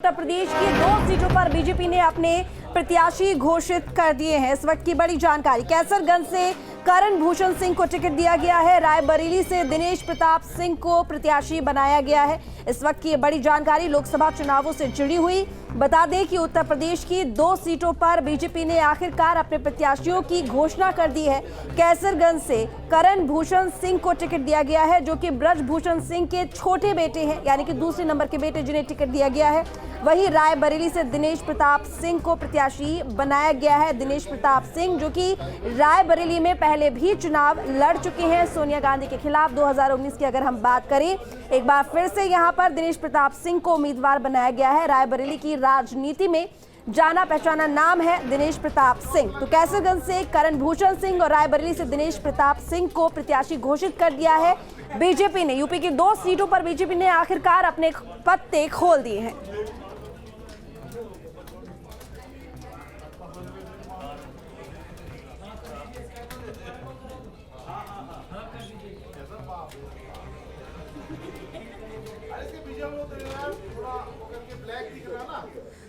उत्तर प्रदेश की 2 सीटों पर बीजेपी ने अपने प्रत्याशी घोषित कर दिए हैं। इस वक्त की बड़ी जानकारी, कैसरगंज से करण भूषण सिंह को टिकट दिया गया है, रायबरेली से दिनेश प्रताप सिंह को प्रत्याशी बनाया गया है। इस वक्त की बड़ी जानकारी लोकसभा चुनावों से जुड़ी हुई। बता दें कि उत्तर प्रदेश की 2 सीटों पर बीजेपी ने आखिरकार अपने प्रत्याशियों की घोषणा कर दी है। कैसरगंज से करण भूषण सिंह को टिकट दिया गया है, जो कि ब्रजभूषण सिंह के छोटे बेटे हैं, यानी कि दूसरे नंबर के बेटे जिन्हें टिकट दिया गया है। वहीं रायबरेली से दिनेश प्रताप सिंह को प्रत्याशी बनाया गया है। दिनेश प्रताप सिंह जो कि रायबरेली में पहले भी चुनाव लड़ चुके हैं सोनिया गांधी के खिलाफ। 2019 की अगर हम बात करें, एक बार फिर से यहां पर दिनेश प्रताप सिंह को उम्मीदवार बनाया गया है। रायबरेली की राजनीति में जाना पहचाना नाम है दिनेश प्रताप सिंह। तो कैसरगंज से करण भूषण सिंह और रायबरेली से दिनेश प्रताप सिंह को प्रत्याशी घोषित कर दिया है बीजेपी ने। यूपी की 2 सीटों पर बीजेपी ने आखिरकार अपने पत्ते खोल दिए हैं।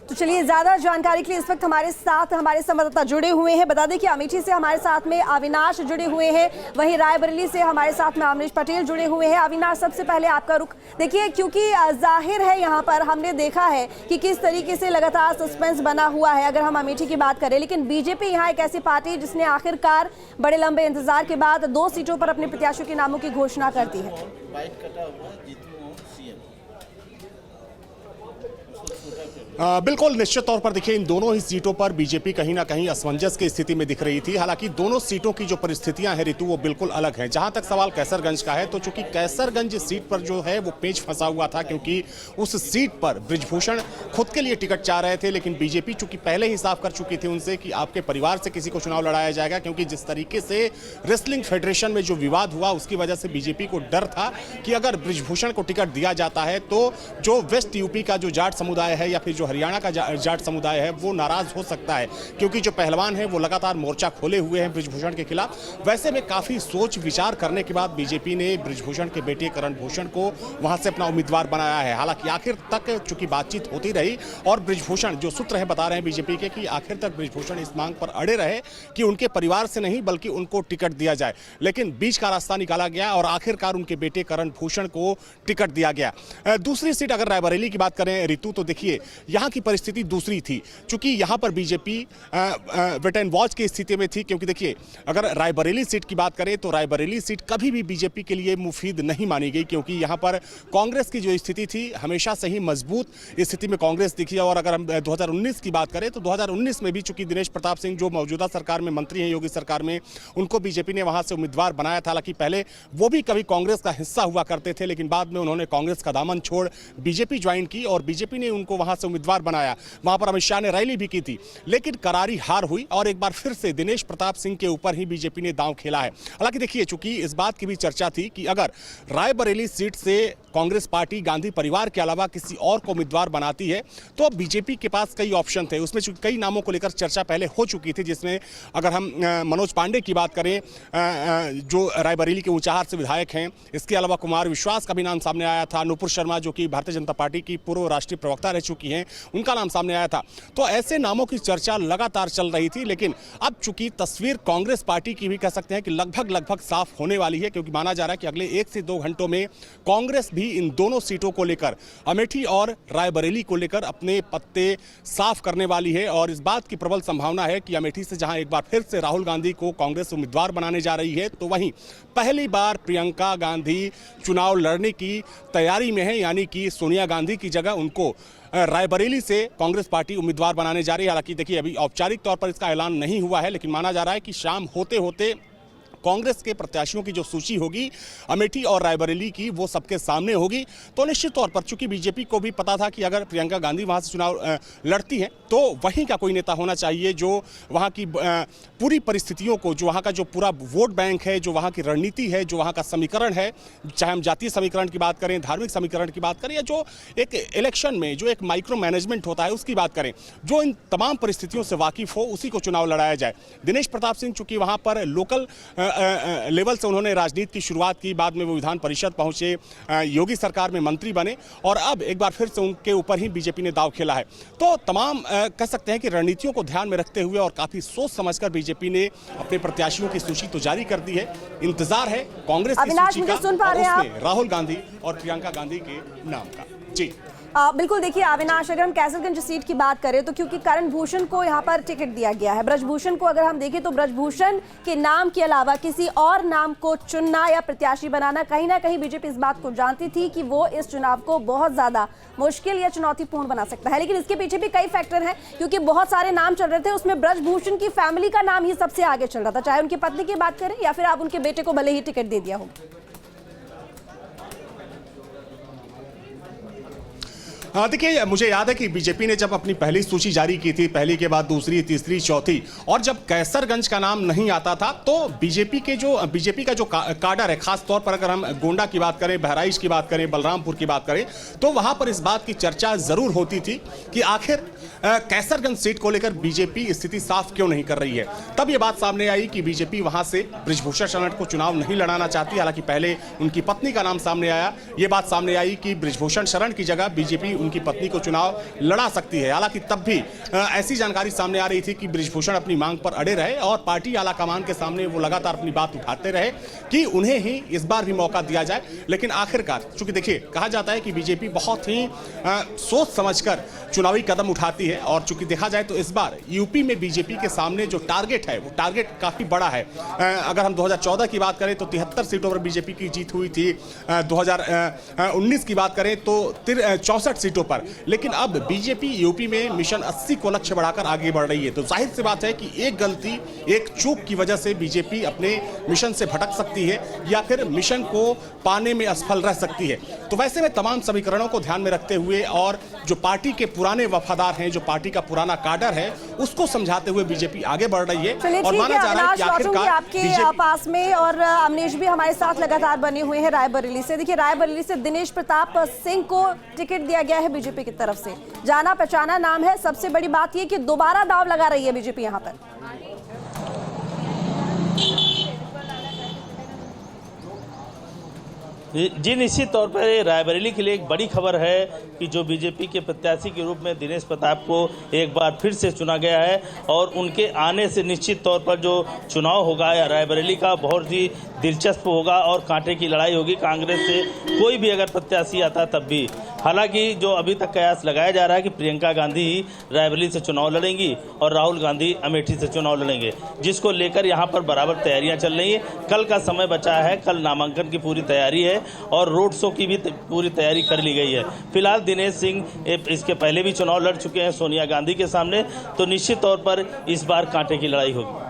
तो चलिए, ज्यादा जानकारी के लिए इस वक्त हमारे साथ हमारे संवाददाता जुड़े हुए हैं। बता दें कि अमेठी से हमारे साथ में अविनाश जुड़े हुए हैं, वहीं रायबरेली से हमारे साथ में अमरीश पटेल जुड़े हुए हैं। अविनाश, सबसे पहले आपका रुख देखिए, क्योंकि जाहिर है यहाँ पर हमने देखा है कि किस तरीके से लगातार सस्पेंस बना हुआ है अगर हम अमेठी की बात करें, लेकिन बीजेपी यहाँ एक ऐसी पार्टी जिसने आखिरकार बड़े लंबे इंतजार के बाद 2 सीटों पर अपने प्रत्याशियों के नामों की घोषणा कर दी है। बिल्कुल, निश्चित तौर पर देखिए, इन दोनों ही सीटों पर बीजेपी कहीं ना कहीं असमंजस की स्थिति में दिख रही थी। हालांकि दोनों सीटों की जो परिस्थितियां हैं ऋतु, वो बिल्कुल अलग हैं। जहां तक सवाल कैसरगंज का है, तो चूंकि कैसरगंज सीट पर जो है वो पेच फंसा हुआ था, क्योंकि उस सीट पर ब्रिजभूषण खुद के लिए टिकट चाह रहे थे, लेकिन बीजेपी चूंकि पहले ही साफ कर चुकी थी उनसे कि आपके परिवार से किसी को चुनाव लड़ाया जाएगा, क्योंकि जिस तरीके से रेसलिंग फेडरेशन में जो विवाद हुआ उसकी वजह से बीजेपी को डर था कि अगर ब्रिजभूषण को टिकट दिया जाता है तो जो वेस्ट यूपी का जो जाट समुदाय है या फिर जो हरियाणा का जाट समुदाय है वो नाराज हो सकता है, क्योंकि जो पहलवान है वो लगातार मोर्चा खोले हुए हैं ब्रिजभूषण के खिलाफ। वैसे में काफी सोच विचार करने के बाद बीजेपी ने ब्रिजभूषण के बेटे करण भूषण को वहां से अपना उम्मीदवार बनाया है। हालांकि आखिर तक चूंकि बातचीत होती रही और ब्रिजभूषण, जो सूत्र है बता रहे हैं बीजेपी के, कि आखिर तक ब्रिजभूषण इस मांग पर अड़े रहे कि उनके परिवार से नहीं बल्कि उनको टिकट दिया जाए, लेकिन बीच का रास्ता निकाला गया और आखिरकार उनके बेटे करण भूषण को टिकट दिया गया। दूसरी सीट अगर रायबरेली की बात करें ऋतु, तो देखिए यहाँ की परिस्थिति दूसरी थी, क्योंकि यहां पर बीजेपी वेट एंड वॉच की स्थिति में थी। क्योंकि देखिए, अगर रायबरेली सीट की बात करें तो रायबरेली सीट कभी भी बीजेपी के लिए मुफीद नहीं मानी गई, क्योंकि यहां पर कांग्रेस की जो स्थिति थी हमेशा से ही मजबूत स्थिति में कांग्रेस दिखी। और अगर हम 2019 की बात करें तो 2019 में भी चूंकि दिनेश प्रताप सिंह जो मौजूदा सरकार में मंत्री हैं, योगी सरकार में, उनको बीजेपी ने वहां से उम्मीदवार बनाया था। हालांकि पहले वो भी कभी कांग्रेस का हिस्सा हुआ करते थे, लेकिन बाद में उन्होंने कांग्रेस का दामन छोड़ बीजेपी ज्वाइन की और बीजेपी ने उनको वहां से उम्मीदवार बनाया। वहां पर अमित शाह ने रैली भी की थी, लेकिन करारी हार हुई और एक बार फिर से दिनेश प्रताप सिंह के ऊपर ही बीजेपी ने दांव खेला है। हालांकि देखिए, चूंकि इस बात की भी चर्चा थी कि अगर रायबरेली सीट से कांग्रेस पार्टी गांधी परिवार के अलावा किसी और को उम्मीदवार बनाती है तो बीजेपी के पास कई ऑप्शन थे। उसमें कई नामों को लेकर चर्चा पहले हो चुकी थी, जिसमें अगर हम मनोज पांडे की बात करें, जो रायबरेली के ऊंचाहार से विधायक हैं, इसके अलावा कुमार विश्वास का भी नाम सामने आया था, नुपुर शर्मा जो कि भारतीय जनता पार्टी की पूर्व राष्ट्रीय प्रवक्ता रह चुकी हैं, उनका नाम सामने आया था। तो ऐसे नामों की चर्चा लगातार चल रही थी, लेकिन अब चूंकि तस्वीर कांग्रेस पार्टी की भी कह सकते हैं कि लगभग साफ होने वाली है, क्योंकि माना जा रहा है कि अगले 1 से 2 घंटों में कांग्रेस भी इन दोनों सीटों को लेकर, अमेठी और रायबरेली को लेकर, अपने पत्ते साफ करने वाली है। और इस बात की प्रबल संभावना है कि अमेठी से जहां एक बार फिर से राहुल गांधी को कांग्रेस उम्मीदवार बनाने जा रही है, तो वहीं पहली बार प्रियंका गांधी चुनाव लड़ने की तैयारी में है, यानी कि सोनिया गांधी की जगह उनको रायबरेली से कांग्रेस पार्टी उम्मीदवार बनाने जा रही है। हालांकि देखिए, अभी औपचारिक तौर पर इसका ऐलान नहीं हुआ है, लेकिन माना जा रहा है कि शाम होते होते कांग्रेस के प्रत्याशियों की जो सूची होगी अमेठी और रायबरेली की, वो सबके सामने होगी। तो निश्चित तौर पर चूंकि बीजेपी को भी पता था कि अगर प्रियंका गांधी वहां से चुनाव लड़ती हैं तो वहीं का कोई नेता होना चाहिए जो वहां की पूरी परिस्थितियों को, जो वहां का जो पूरा वोट बैंक है, जो वहां की रणनीति है, जो वहां का समीकरण है, चाहे हम जातीय समीकरण की बात करें, धार्मिक समीकरण की बात करें, या जो एक इलेक्शन में जो एक माइक्रो मैनेजमेंट होता है उसकी बात करें, जो इन तमाम परिस्थितियों से वाकिफ हो उसी को चुनाव लड़ाया जाए। दिनेश प्रताप सिंह चूंकि वहां पर लोकल लेवल से उन्होंने राजनीति की शुरुआत की, बाद में वो विधान परिषद पहुंचे, योगी सरकार में मंत्री बने और अब एक बार फिर से उनके ऊपर ही बीजेपी ने दांव खेला है। तो तमाम कह सकते हैं कि रणनीतियों को ध्यान में रखते हुए और काफी सोच समझकर बीजेपी ने अपने प्रत्याशियों की सूची तो जारी कर दी है। इंतजार है कांग्रेस की सूची का और उसमें राहुल गांधी और प्रियंका गांधी के नाम का। जी बिल्कुल, देखिए अविनाश, अगर हम कैसरगंज सीट की बात करें तो क्योंकि करण भूषण को यहाँ पर टिकट दिया गया है, ब्रजभूषण को अगर हम देखें तो ब्रजभूषण के नाम के अलावा किसी और नाम को चुनना या प्रत्याशी बनाना, कहीं ना कहीं बीजेपी इस बात को जानती थी कि वो इस चुनाव को बहुत ज्यादा मुश्किल या चुनौतीपूर्ण बना सकता है। लेकिन इसके पीछे भी कई फैक्टर हैं, क्योंकि बहुत सारे नाम चल रहे थे, उसमें ब्रजभूषण की फैमिली का नाम ही सबसे आगे चल रहा था, चाहे उनकी पत्नी की बात करें या फिर आप उनके बेटे को भले ही टिकट दे दिया हो। देखिए, मुझे याद है कि बीजेपी ने जब अपनी पहली सूची जारी की थी, पहली के बाद दूसरी, तीसरी, चौथी, और जब कैसरगंज का नाम नहीं आता था तो बीजेपी का जो काडर है, खास तौर पर अगर हम गोंडा की बात करें, बहराइच की बात करें, बलरामपुर की बात करें, तो वहां पर इस बात की चर्चा जरूर होती थी कि आखिर कैसरगंज सीट को लेकर बीजेपी स्थिति साफ क्यों नहीं कर रही है। तब यह बात सामने आई कि बीजेपी वहां से बृजभूषण शरण को चुनाव नहीं लड़ाना चाहती। हालांकि पहले उनकी पत्नी का नाम सामने आया, यह बात सामने आई कि बृजभूषण शरण की जगह बीजेपी उनकी पत्नी को चुनाव लड़ा सकती है। हालांकि तब भी ऐसी जानकारी सामने आ रही थी कि बृजभूषण अपनी मांग पर अड़े रहे और पार्टी आला कमान के सामने वो लगातार अपनी बात उठाते रहे कि उन्हें ही इस बार भी मौका दिया जाए। लेकिन आखिरकार, चूंकि देखिए, कहा जाता है कि बीजेपी बहुत ही सोच समझकर चुनावी कदम उठाती है और चूंकि देखा जाए तो इस बार यूपी में बीजेपी के सामने जो टारगेट है वो टारगेट काफी बड़ा है। अगर हम 2014 की बात करें तो 73 सीटों पर बीजेपी की जीत हुई थी, 2019 की बात करें तो 64 सीटों पर। लेकिन अब बीजेपी यूपी में मिशन 80 को लक्ष्य बढ़ाकर आगे बढ़ रही है। तो जाहिर सी बात है कि एक गलती, एक चूक की वजह से बीजेपी अपने मिशन से भटक सकती है या फिर मिशन को पाने में असफल रह सकती है। तो वैसे में तमाम समीकरणों को ध्यान में रखते हुए और जो पार्टी के पुराने वफादार हैं, जो पार्टी का पुराना काडर है, उसको समझाते हुए बीजेपी आगे बढ़ रही है। और माना जा रहा है कि आखिरकार आपके पास में और अमनेश भी हमारे साथ लगातार बने हुए हैं रायबरेली से। देखिए, रायबरेली से दिनेश प्रताप सिंह को टिकट दिया गया है बीजेपी की तरफ से, जाना पहचाना नाम है। सबसे बड़ी बात यह कि दोबारा दांव लगा रही है बीजेपी यहां पर। जी, निश्चित तौर पर रायबरेली के लिए एक बड़ी खबर है कि जो बीजेपी के प्रत्याशी के रूप में दिनेश प्रताप को एक बार फिर से चुना गया है और उनके आने से निश्चित तौर पर जो चुनाव होगा या रायबरेली का बहुत ही दिलचस्प होगा और कांटे की लड़ाई होगी। कांग्रेस से कोई भी अगर प्रत्याशी आता तब भी, हालांकि जो अभी तक कयास लगाया जा रहा है कि प्रियंका गांधी ही रायबरेली से चुनाव लड़ेंगी और राहुल गांधी अमेठी से चुनाव लड़ेंगे, जिसको लेकर यहां पर बराबर तैयारियां चल रही हैं। कल का समय बचा है, कल नामांकन की पूरी तैयारी है और रोड शो की भी पूरी तैयारी कर ली गई है। फिलहाल दिनेश सिंह इसके पहले भी चुनाव लड़ चुके हैं सोनिया गांधी के सामने, तो निश्चित तौर पर इस बार कांटे की लड़ाई होगी।